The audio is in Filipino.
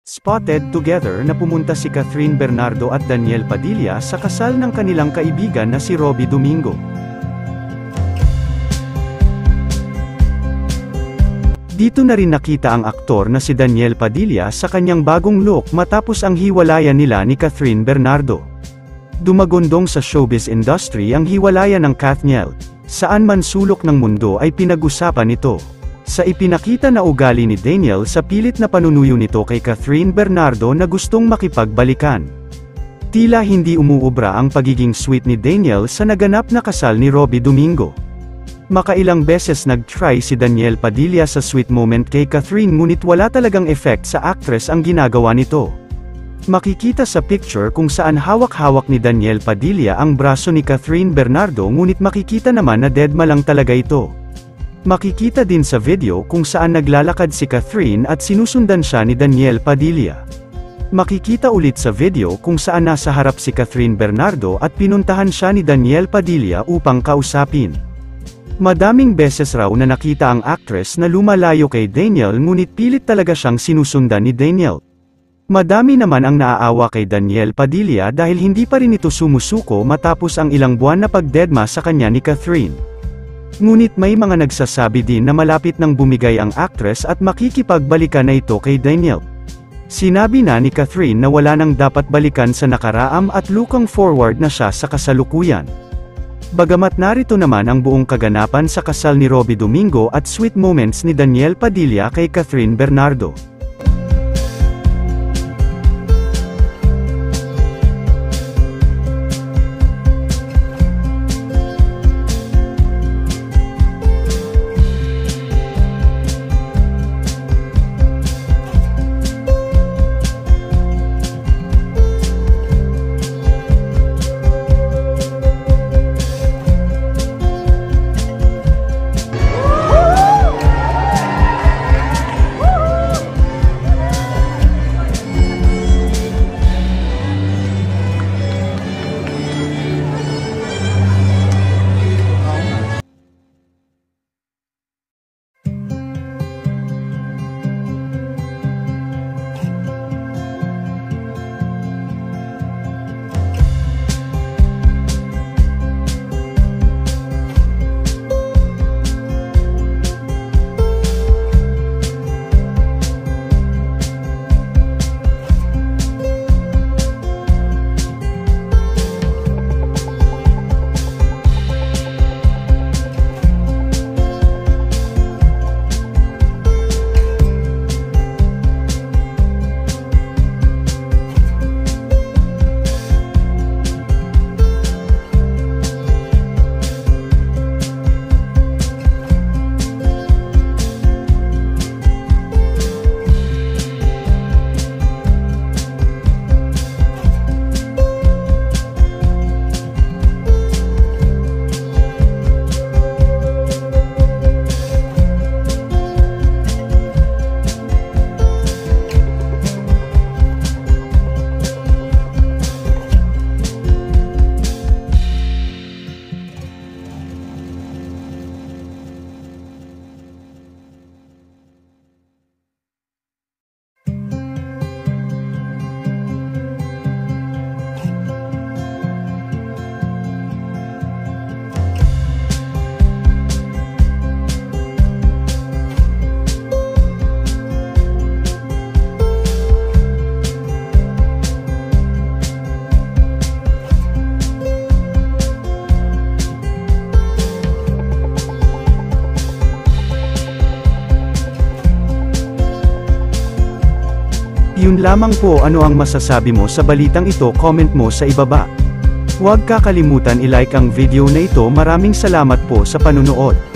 Spotted together na pumunta si Catherine Bernardo at Daniel Padilla sa kasal ng kanilang kaibigan na si Robby Domingo. Dito na rin nakita ang aktor na si Daniel Padilla sa kanyang bagong look matapos ang hiwalayan nila ni Catherine Bernardo. Dumagondong sa showbiz industry ang hiwalayan ng Kathniel. Saan man sulok ng mundo ay pinag-usapan ito. Sa ipinakita na ugali ni Daniel sa pilit na panunuyo nito kay Catherine Bernardo na gustong makipagbalikan. Tila hindi umuubra ang pagiging sweet ni Daniel sa naganap na kasal ni Robby Domingo. Makailang beses nag-try si Daniel Padilla sa sweet moment kay Catherine ngunit wala talagang effect sa actress ang ginagawa nito. Makikita sa picture kung saan hawak-hawak ni Daniel Padilla ang braso ni Catherine Bernardo ngunit makikita naman na deadma lang talaga ito. Makikita din sa video kung saan naglalakad si Catherine at sinusundan siya ni Daniel Padilla. Makikita ulit sa video kung saan nasa harap si Catherine Bernardo at pinuntahan siya ni Daniel Padilla upang kausapin. Madaming beses raw na nakita ang actress na lumalayo kay Daniel ngunit pilit talaga siyang sinusundan ni Daniel. Madami naman ang naaawa kay Daniel Padilla dahil hindi pa rin ito sumusuko matapos ang ilang buwan na pagdedma sa kanya ni Catherine. Ngunit may mga nagsasabi din na malapit nang bumigay ang actress at makikipagbalikan na ito kay Daniel. Sinabi na ni Catherine na wala nang dapat balikan sa nakaraam at looking forward na siya sa kasalukuyan. Bagamat narito naman ang buong kaganapan sa kasal ni Robby Domingo at sweet moments ni Daniel Padilla kay Catherine Bernardo. Yun lamang po, ano ang masasabi mo sa balitang ito, comment mo sa ibaba. Huwag kakalimutan i-like ang video na ito. Maraming salamat po sa panunood.